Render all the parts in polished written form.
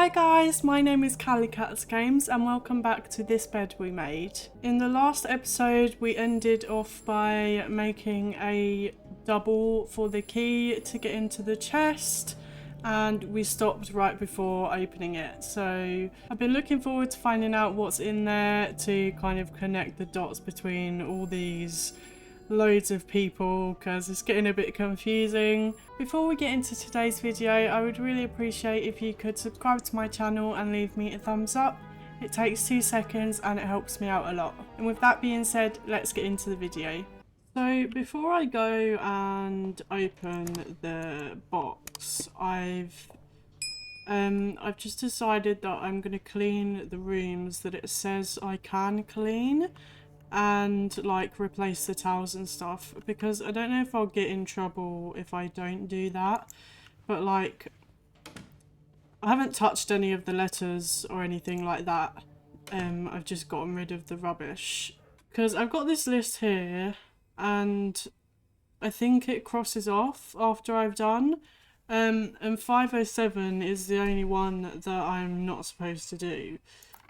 Hi guys, my name is Cali Games and welcome back to this bed we made. In the last episode we ended off by making a double for the key to get into the chest and we stopped right before opening it. So I've been looking forward to finding out what's in there to kind of connect the dots between all these loads of people because it's getting a bit confusing. Before we get into today's video, I would really appreciate if you could subscribe to my channel and leave me a thumbs up. It takes 2 seconds and it helps me out a lot. And with that being said, let's get into the video. So before I go and open the box, I've just decided that I'm going to clean the rooms that it says I can clean and like replace the towels and stuff, because I don't know if I'll get in trouble if I don't do that, but like I haven't touched any of the letters or anything like that. I've just gotten rid of the rubbish because I've got this list here and I think it crosses off after I've done and 507 is the only one that I'm not supposed to do.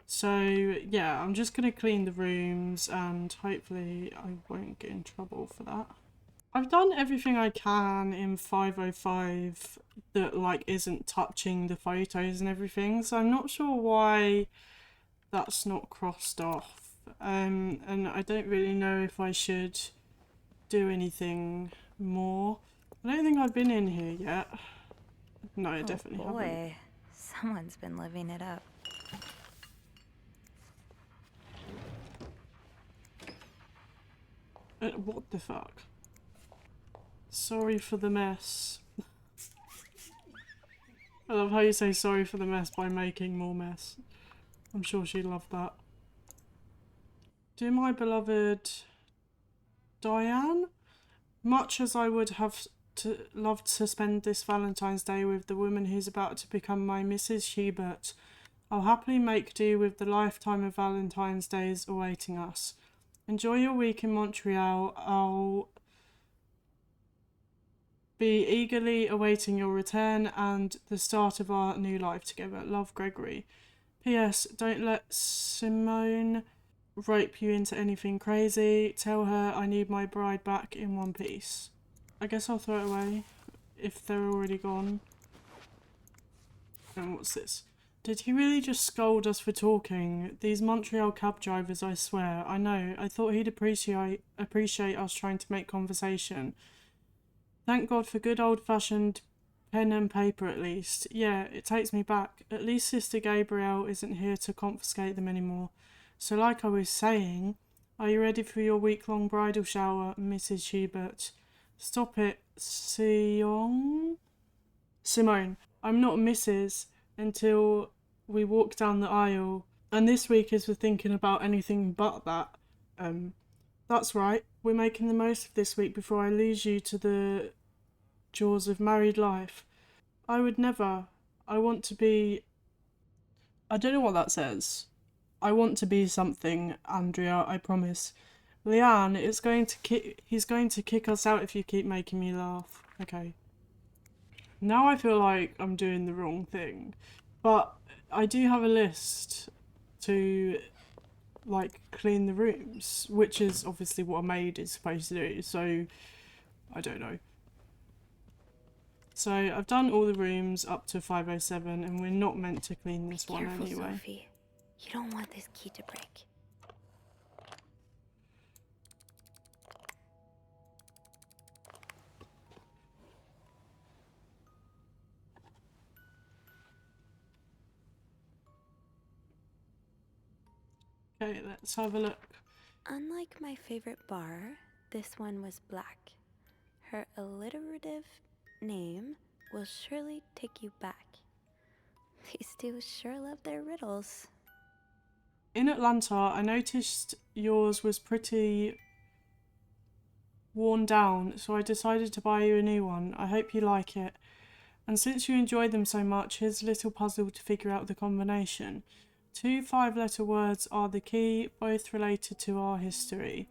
So yeah, I'm just going to clean the rooms and hopefully I won't get in trouble for that. I've done everything I can in 505 that like isn't touching the photos and everything, so I'm not sure why that's not crossed off. And I don't really know if I should do anything more. I don't think I've been in here yet. No, I definitely haven't. Boy, someone's been living it up. What the fuck? Sorry for the mess. I love how you say sorry for the mess by making more mess. I'm sure she'd love that. Dear my beloved Diane, much as I would have loved to spend this Valentine's Day with the woman who's about to become my Mrs. Hubert, I'll happily make do with the lifetime of Valentine's Days awaiting us. Enjoy your week in Montreal. I'll be eagerly awaiting your return and the start of our new life together. Love, Gregory. P.S. Don't let Simone rope you into anything crazy. Tell her I need my bride back in one piece. I guess I'll throw it away if they're already gone. And what's this? Did he really just scold us for talking? These Montreal cab drivers, I swear. I know. I thought he'd appreciate us trying to make conversation. Thank God for good old-fashioned pen and paper at least. Yeah, it takes me back. At least Sister Gabrielle isn't here to confiscate them anymore. So like I was saying, are you ready for your week-long bridal shower, Mrs. Hubert? Stop it, Simone. I'm not Mrs. until we walk down the aisle, and this week is for thinking about anything but that. That's right, we're making the most of this week before I lose you to the jaws of married life. I would never. I want to be... I don't know what that says. I want to be something, Andrea, I promise. Leanne is going to he's going to kick us out if you keep making me laugh. Okay. Now I feel like I'm doing the wrong thing. But I do have a list to like clean the rooms, which is obviously what a maid is supposed to do, so I don't know. So I've done all the rooms up to 507 and we're not meant to clean this one Careful, anyway. Sophie. You don't want this key to break. Okay, let's have a look. Unlike my favorite bar, this one was black. Her alliterative name will surely take you back. These two sure love their riddles. In Atlanta, I noticed yours was pretty worn down, so I decided to buy you a new one. I hope you like it. And since you enjoy them so much, here's a little puzzle to figure out the combination. 2 5-letter words are the key, both related to our history.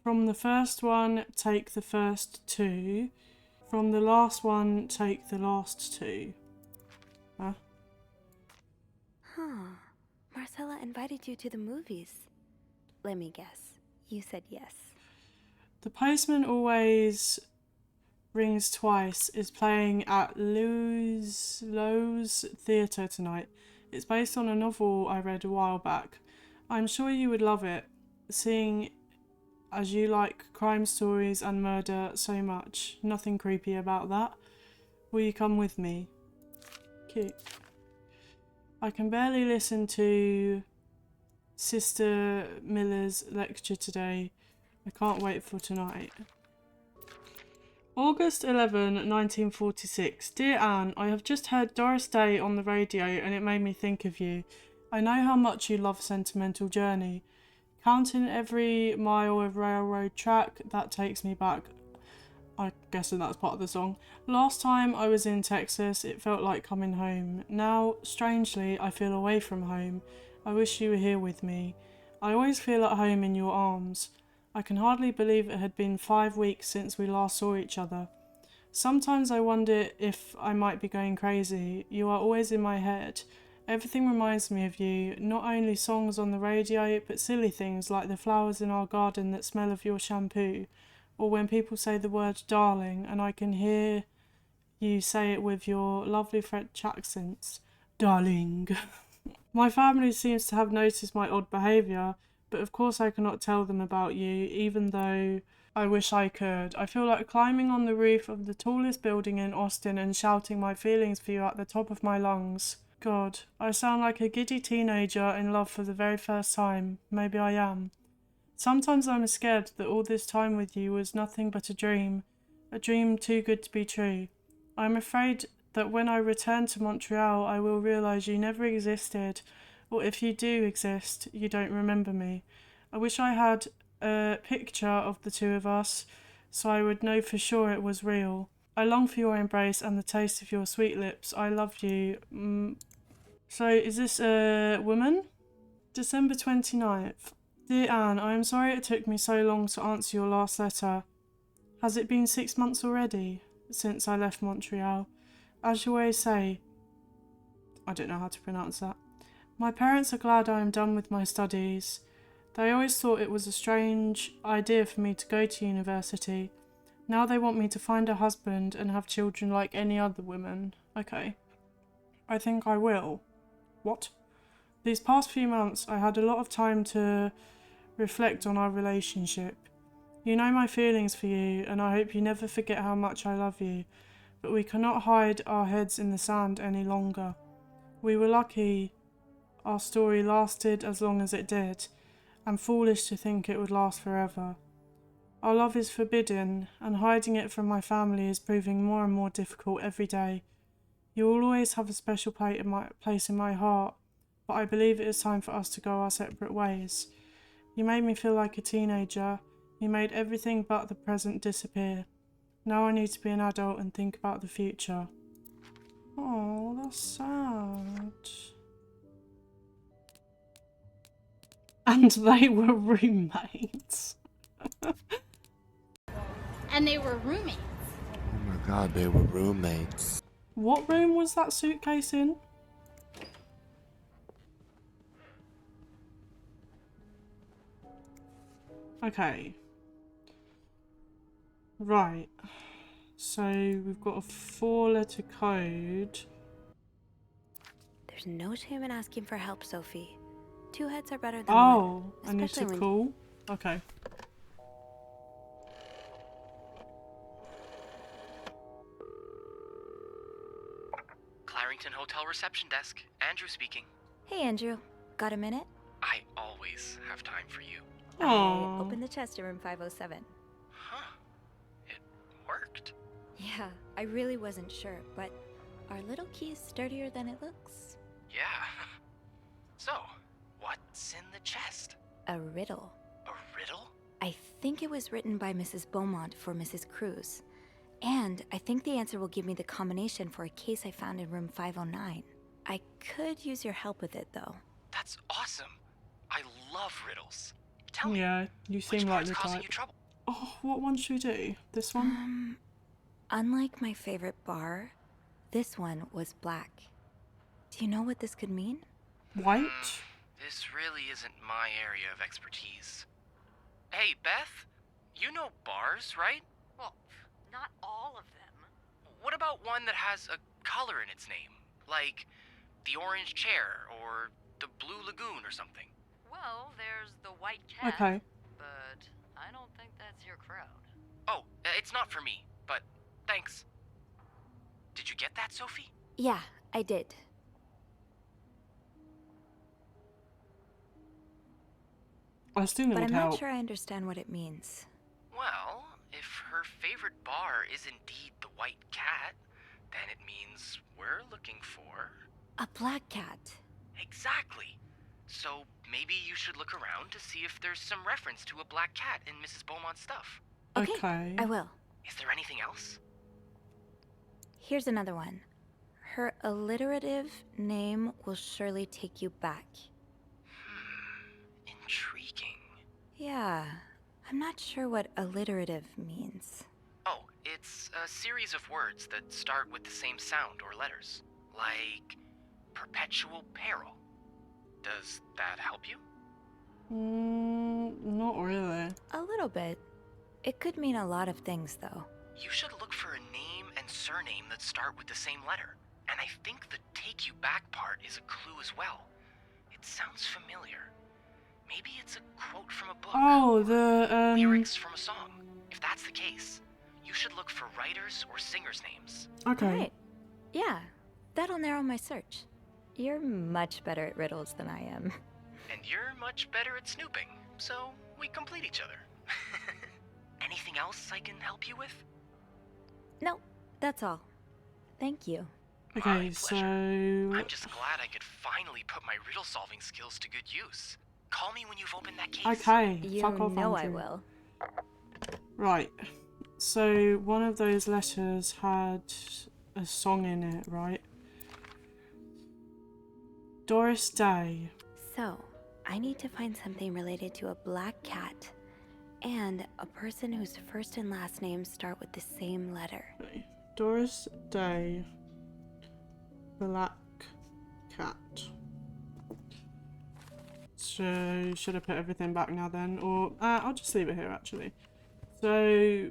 From the first one, take the first 2. From the last one, take the last 2. Huh? Huh. Marcella invited you to the movies. Let me guess. You said yes. The Postman Always Rings Twice is playing at Lowe's Theatre tonight. It's based on a novel I read a while back. I'm sure you would love it, seeing as you like crime stories and murder so much. Nothing creepy about that. Will you come with me? Cute. I can barely listen to Sister Miller's lecture today. I can't wait for tonight. August 11, 1946. Dear Anne, I have just heard Doris Day on the radio and it made me think of you. I know how much you love Sentimental Journey. Counting every mile of railroad track, that takes me back. I guess that's part of the song. Last time I was in Texas, it felt like coming home. Now, strangely, I feel away from home. I wish you were here with me. I always feel at home in your arms. I can hardly believe it had been 5 weeks since we last saw each other. Sometimes I wonder if I might be going crazy. You are always in my head. Everything reminds me of you, not only songs on the radio, but silly things like the flowers in our garden that smell of your shampoo, or when people say the word darling and I can hear you say it with your lovely French accents. Darling. My family seems to have noticed my odd behaviour, but of course I cannot tell them about you, even though I wish I could. I feel like climbing on the roof of the tallest building in Austin and shouting my feelings for you at the top of my lungs. God, I sound like a giddy teenager in love for the very first time. Maybe I am. Sometimes I'm scared that all this time with you was nothing but a dream too good to be true. I'm afraid that when I return to Montreal, I will realise you never existed, or if you do exist, you don't remember me. I wish I had a picture of the two of us, so I would know for sure it was real. I long for your embrace and the taste of your sweet lips. I love you. So, is this a woman? December 29th. Dear Anne, I am sorry it took me so long to answer your last letter. Has it been 6 months already since I left Montreal? As you always say, I don't know how to pronounce that. My parents are glad I am done with my studies. They always thought it was a strange idea for me to go to university. Now they want me to find a husband and have children like any other woman. Okay. I think I will. What? These past few months, I had a lot of time to reflect on our relationship. You know my feelings for you, and I hope you never forget how much I love you, but we cannot hide our heads in the sand any longer. We were lucky our story lasted as long as it did, and foolish to think it would last forever. Our love is forbidden, and hiding it from my family is proving more and more difficult every day. You will always have a special place in my heart, but I believe it is time for us to go our separate ways. You made me feel like a teenager. You made everything but the present disappear. Now I need to be an adult and think about the future. Oh, that's sad. And they were roommates. And they were roommates. Oh my god, they were roommates. What room was that suitcase in? Okay. Right. So we've got a 4-letter code. There's no shame in asking for help, Sophie. 2 heads are better than Oh, one. I need to call. Okay. Clarington Hotel reception desk. Andrew speaking. Hey, Andrew. Got a minute? I always have time for you. Aww. I opened the chest in room 507. Huh. It worked. Yeah, I really wasn't sure, but our little key's sturdier than it looks. Yeah. So, what's in the chest? A riddle. A riddle? I think it was written by Mrs. Beaumont for Mrs. Cruz. And I think the answer will give me the combination for a case I found in room 509. I could use your help with it, though. That's awesome. I love riddles. Tell me. Yeah, you Which seem like part's the causing type. you trouble? Oh, what one should we do? This one? Unlike my favorite bar, this one was black. Do you know what this could mean? White? This really isn't my area of expertise. Hey, Beth, you know bars, right? Well, not all of them. What about one that has a color in its name? Like the Orange Chair or the Blue Lagoon or something? Well, there's the White Cat. Okay. But I don't think that's your crowd. Oh, it's not for me, but thanks. Did you get that, Sophie? Yeah, I did. I still But need I'm help. not sure I understand what it means. Well, if her favorite bar is indeed the White Cat, then it means we're looking for... A black cat. Exactly. So maybe you should look around to see if there's some reference to a black cat in Mrs. Beaumont's stuff. Okay. I will. Is there anything else? Here's another one. Her alliterative name will surely take you back. Intriguing. Yeah, I'm not sure what alliterative means. Oh, it's a series of words that start with the same sound or letters. Like perpetual peril. Does that help you? Not really. A little bit. It could mean a lot of things, though. You should look for a name and surname that start with the same letter. And I think the take you back part is a clue as well. It sounds familiar. Maybe it's a quote from a book. Oh, the lyrics from a song. If that's the case, you should look for writers or singers' names. Okay. Right. Yeah, that'll narrow my search. You're much better at riddles than I am. And you're much better at snooping, so we complete each other. Anything else I can help you with? No, that's all. Thank you. Okay, My so pleasure. I'm just glad I could finally put my riddle solving skills to good use. Call me when you've opened that case. okay, You fuck off, know I Andrew. will. Right. So one of those letters had a song in it, right? Doris Day. So, I need to find something related to a black cat and a person whose first and last names start with the same letter. Okay. Doris Day. Black cat. So should I put everything back now then, or I'll just leave it here actually. So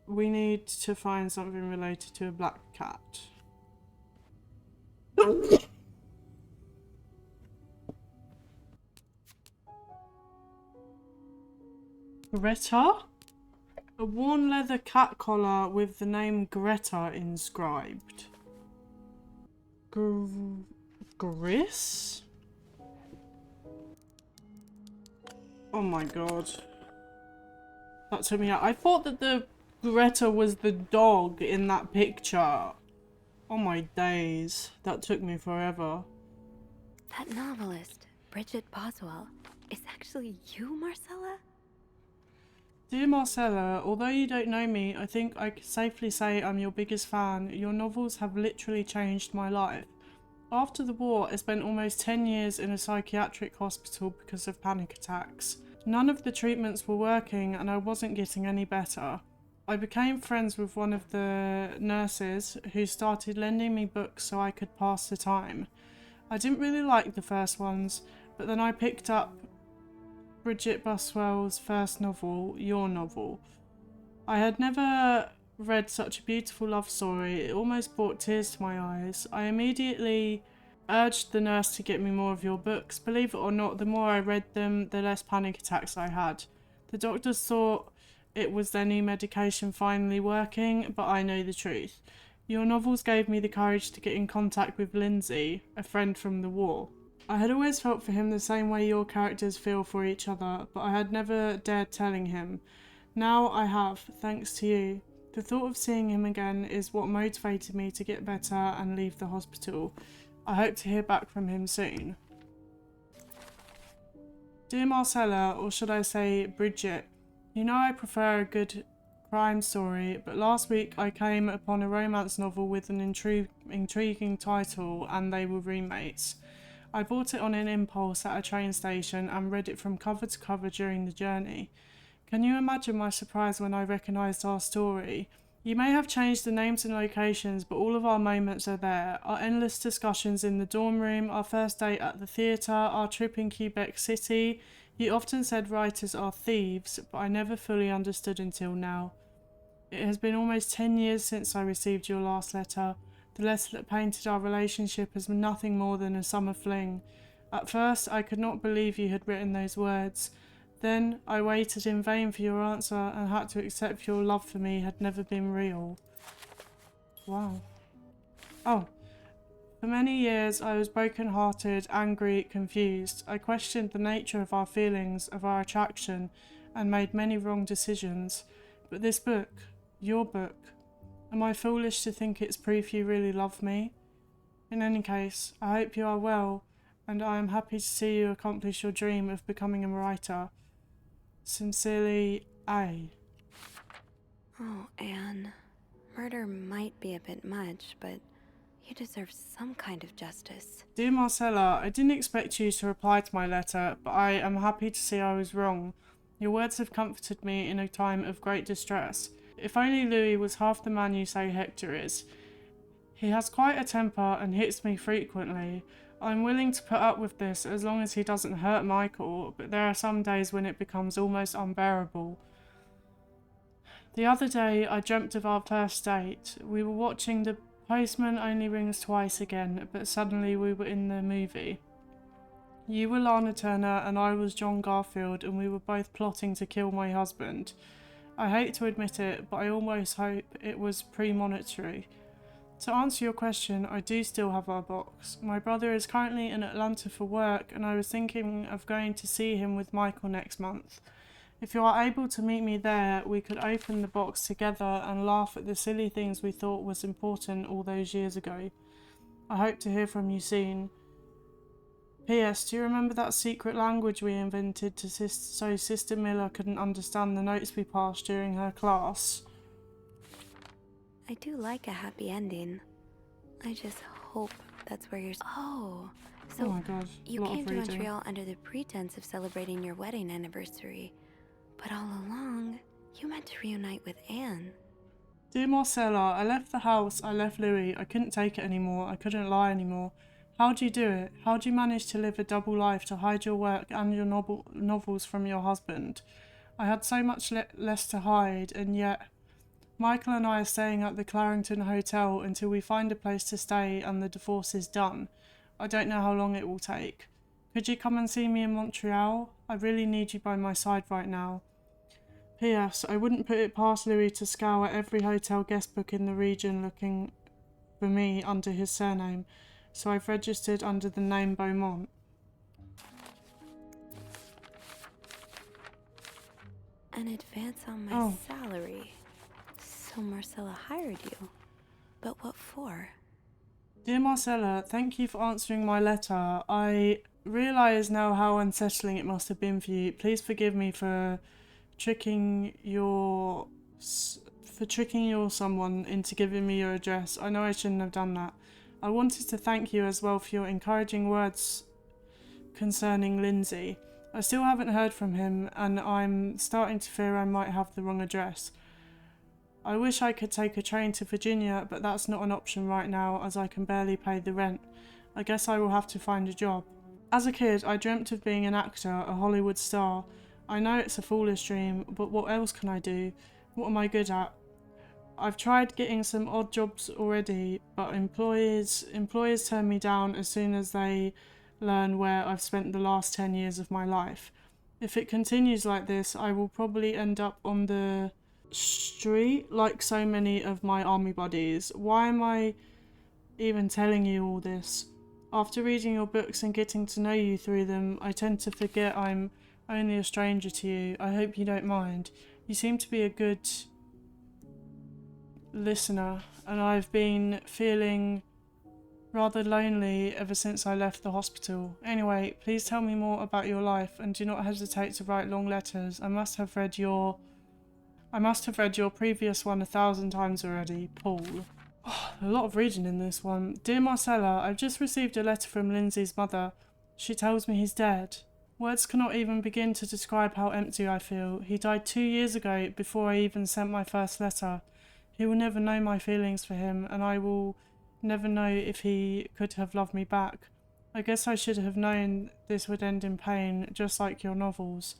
we need to find something related to a black cat. Greta? A worn leather cat collar with the name Greta inscribed. Gris? Oh my god. That took me out. I thought that the Greta was the dog in that picture. Oh my days. That took me forever. That novelist, Bridget Boswell, is actually you, Marcella? Dear Marcella, although you don't know me, I think I can safely say I'm your biggest fan. Your novels have literally changed my life. After the war, I spent almost 10 years in a psychiatric hospital because of panic attacks. None of the treatments were working and I wasn't getting any better. I became friends with one of the nurses who started lending me books so I could pass the time. I didn't really like the first ones, but then I picked up Bridget Boswell's first novel, Your Novel. I had never read such a beautiful love story. It almost brought tears to my eyes. I immediately urged the nurse to get me more of your books. Believe it or not, the more I read them, the less panic attacks I had. The doctors thought it was their new medication finally working, but I know the truth. Your novels gave me the courage to get in contact with Lindsay, a friend from the war. I had always felt for him the same way your characters feel for each other, but I had never dared telling him. Now I have, thanks to you. The thought of seeing him again is what motivated me to get better and leave the hospital. I hope to hear back from him soon. Dear Marcella, or should I say Bridget, you know I prefer a good crime story, but last week I came upon a romance novel with an intriguing title and they were roommates. I bought it on an impulse at a train station and read it from cover to cover during the journey. Can you imagine my surprise when I recognised our story? You may have changed the names and locations, but all of our moments are there. Our endless discussions in the dorm room, our first date at the theatre, our trip in Quebec City. You often said writers are thieves, but I never fully understood until now. It has been almost 10 years since I received your last letter. The letter that painted our relationship as nothing more than a summer fling. At first, I could not believe you had written those words. Then, I waited in vain for your answer and had to accept your love for me had never been real. Wow. Oh. For many years, I was broken-hearted, angry, confused. I questioned the nature of our feelings, of our attraction, and made many wrong decisions. But this book, your book, am I foolish to think it's proof you really love me? In any case, I hope you are well, and I am happy to see you accomplish your dream of becoming a writer. Sincerely, A. Oh, Anne. Murder might be a bit much, but you deserve some kind of justice. Dear Marcella, I didn't expect you to reply to my letter, but I am happy to see I was wrong. Your words have comforted me in a time of great distress. If only Louis was half the man you say Hector is. He has quite a temper and hits me frequently. I'm willing to put up with this as long as he doesn't hurt Michael, but there are some days when it becomes almost unbearable. The other day, I dreamt of our first date. We were watching The Postman Only Rings Twice again, but suddenly we were in the movie. You were Lana Turner and I was John Garfield, and we were both plotting to kill my husband. I hate to admit it, but I almost hope it was premonitory. To answer your question, I do still have our box. My brother is currently in Atlanta for work, and I was thinking of going to see him with Michael next month. If you are able to meet me there, we could open the box together and laugh at the silly things we thought was important all those years ago. I hope to hear from you soon. P.S. Do you remember that secret language we invented so Sister Miller couldn't understand the notes we passed during her class? I do like a happy ending. I just hope that's where you're... Oh, so Oh my god, you lot came of to reading. Montreal under the pretense of celebrating your wedding anniversary. But all along, you meant to reunite with Anne. Dear Marcella, I left the house, I left Louis, I couldn't take it anymore, I couldn't lie anymore. How'd you do it? How'd you manage to live a double life to hide your work and your novels from your husband? I had so much less to hide, and yet... Michael and I are staying at the Clarington Hotel until we find a place to stay and the divorce is done. I don't know how long it will take. Could you come and see me in Montreal? I really need you by my side right now. P.S. I wouldn't put it past Louis to scour every hotel guest book in the region looking for me under his surname, so I've registered under the name Beaumont. An advance on my salary. So Marcella hired you. But what for? Dear Marcella, thank you for answering my letter. I realise now how unsettling it must have been for you. Please forgive me for tricking your someone into giving me your address. I know I shouldn't have done that. I wanted to thank you as well for your encouraging words concerning Lindsay. I still haven't heard from him, and I'm starting to fear I might have the wrong address. I wish I could take a train to Virginia, but that's not an option right now as I can barely pay the rent. I guess I will have to find a job. As a kid, I dreamt of being an actor, a Hollywood star. I know it's a foolish dream, but what else can I do? What am I good at? I've tried getting some odd jobs already, but employers turn me down as soon as they learn where I've spent the last 10 years of my life. If it continues like this, I will probably end up on the street like so many of my army buddies. Why am I even telling you all this? After reading your books and getting to know you through them, I tend to forget I'm only a stranger to you. I hope you don't mind. You seem to be a good listener, and I've been feeling rather lonely ever since I left the hospital. Anyway, please tell me more about your life and do not hesitate to write long letters. I must have read your previous one 1,000 times already, Paul. Oh, a lot of reading in this one. Dear Marcella, I've just received a letter from Lindsay's mother. She tells me he's dead. Words cannot even begin to describe how empty I feel. He died 2 years ago before I even sent my first letter. He will never know my feelings for him, and I will never know if he could have loved me back. I guess I should have known this would end in pain, just like your novels.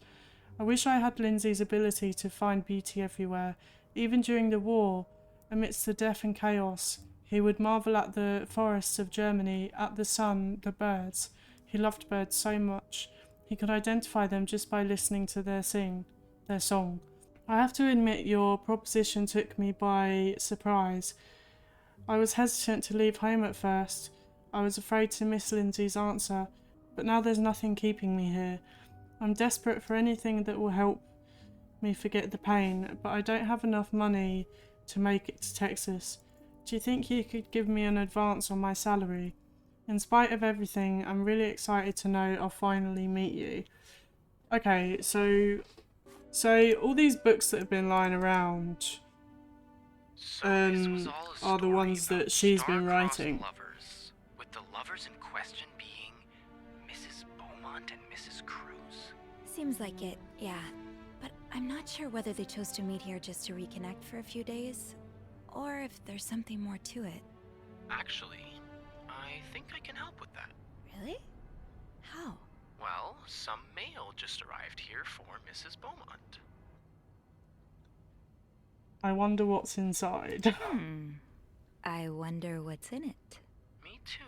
I wish I had Lindsay's ability to find beauty everywhere, even during the war, amidst the death and chaos. He would marvel at the forests of Germany, at the sun, the birds. He loved birds so much. He could identify them just by listening to their song. I have to admit your proposition took me by surprise. I was hesitant to leave home at first. I was afraid to miss Lindsay's answer, but now there's nothing keeping me here. I'm desperate for anything that will help me forget the pain, but I don't have enough money to make it to Texas. Do you think you could give me an advance on my salary? In spite of everything, I'm really excited to know I'll finally meet you. Okay, so all these books that have been lying around are the ones that she's been writing. Lovers, with the lovers in question being Mrs. Beaumont and Mrs. Cruz. Seems like it, yeah. But I'm not sure whether they chose to meet here just to reconnect for a few days, or if there's something more to it. Actually, I think I can help with that. Really? How? Well, some mail just arrived here for Mrs. Beaumont. I wonder what's inside. I wonder what's in it. Me too.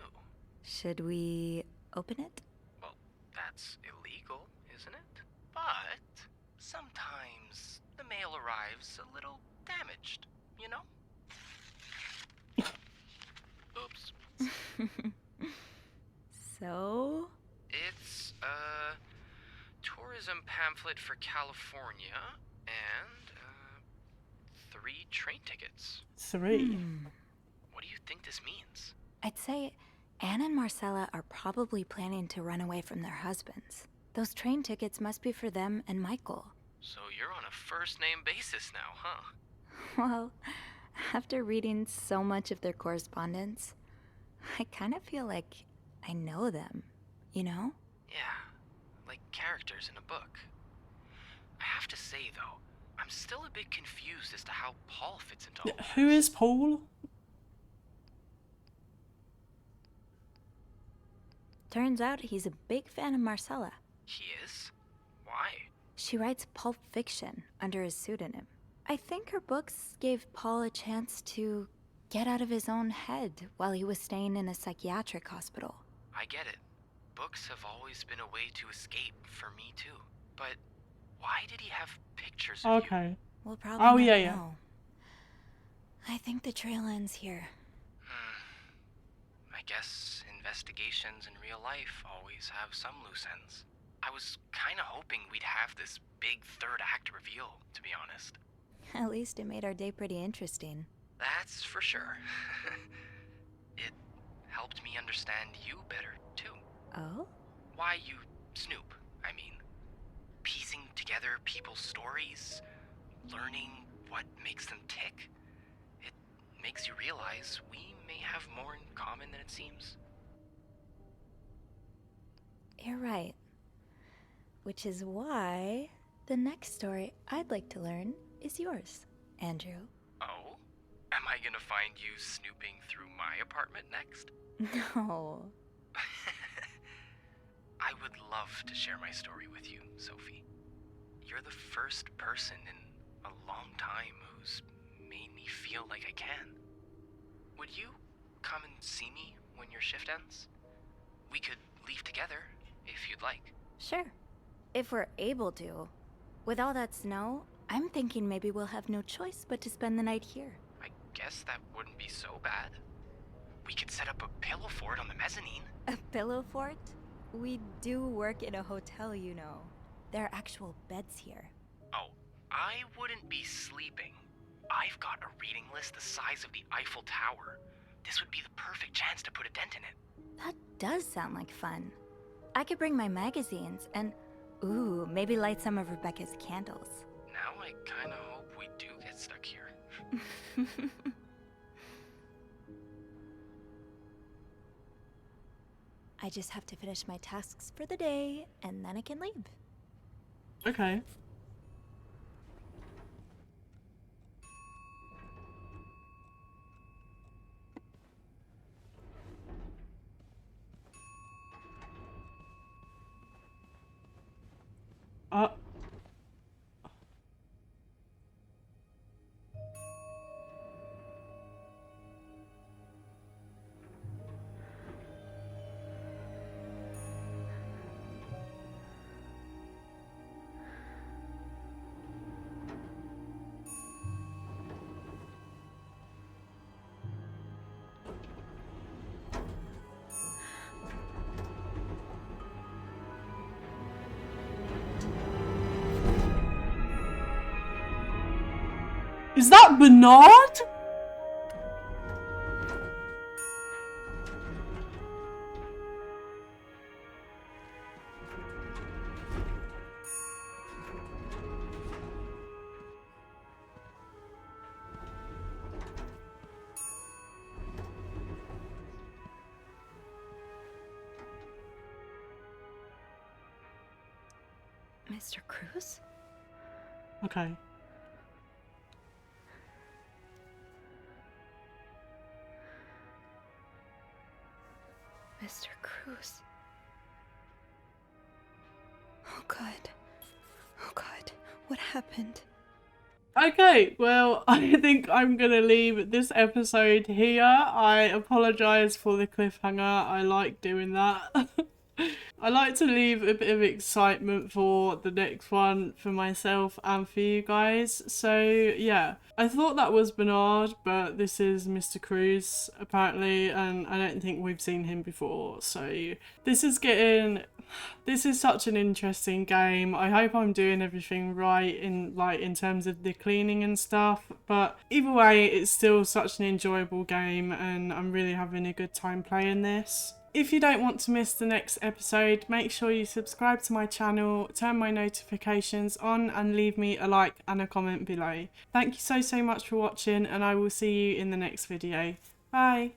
Should we open it? Well, that's illegal, isn't it? But sometimes the mail arrives a little damaged, you know? Oops. So? It's a tourism pamphlet for California and 3 train tickets. 3? What do you think this means? I'd say Anne and Marcella are probably planning to run away from their husbands. Those train tickets must be for them and Michael. So you're on a first-name basis now, huh? Well, after reading so much of their correspondence, I kind of feel like I know them, you know? Yeah, like characters in a book. I have to say, though, I'm still a bit confused as to how Paul fits into all Who this. is Paul? Turns out he's a big fan of Marcella. He is? Why? She writes pulp fiction under his pseudonym. I think her books gave Paul a chance to get out of his own head while he was staying in a psychiatric hospital. I get it. Books have always been a way to escape for me, too. But why did he have pictures of you? Okay. We'll probably Oh, never yeah. know. I think the trail ends here. I guess investigations in real life always have some loose ends. I was kind of hoping we'd have this big third act reveal, to be honest. At least it made our day pretty interesting. That's for sure. It helped me understand you better, too. Oh? Why you snoop, I mean. Piecing together people's stories, learning what makes them tick. It makes you realize we may have more in common than it seems. You're right. Which is why the next story I'd like to learn is yours, Andrew. Oh? Am I gonna find you snooping through my apartment next? No. I would love to share my story with you, Sophie. You're the first person in a long time who's made me feel like I can. Would you come and see me when your shift ends? We could leave together, if you'd like. Sure. If we're able to. With all that snow, I'm thinking maybe we'll have no choice but to spend the night here. I guess that wouldn't be so bad. We could set up a pillow fort on the mezzanine. A pillow fort? We do work in a hotel, you know. There are actual beds here. Oh, I wouldn't be sleeping. I've got a reading list the size of the Eiffel Tower. This would be the perfect chance to put a dent in it. That does sound like fun. I could bring my magazines and, ooh, maybe light some of Rebecca's candles. Now I kinda hope we do get stuck here. I just have to finish my tasks for the day, and then I can leave. Okay. Is that Bernard? Mr. Cruz? Okay. Mr. Cruz. Oh God. Oh God. What happened? Okay, well, I think I'm gonna leave this episode here. I apologise for the cliffhanger. I like doing that. I like to leave a bit of excitement for the next one for myself and for you guys. So yeah, I thought that was Bernard, but this is Mr. Cruz apparently, and I don't think we've seen him before. So this is such an interesting game. I hope I'm doing everything right in terms of the cleaning and stuff, but either way it's still such an enjoyable game and I'm really having a good time playing this. If you don't want to miss the next episode, make sure you subscribe to my channel, turn my notifications on and leave me a like and a comment below. Thank you so much for watching and I will see you in the next video. Bye!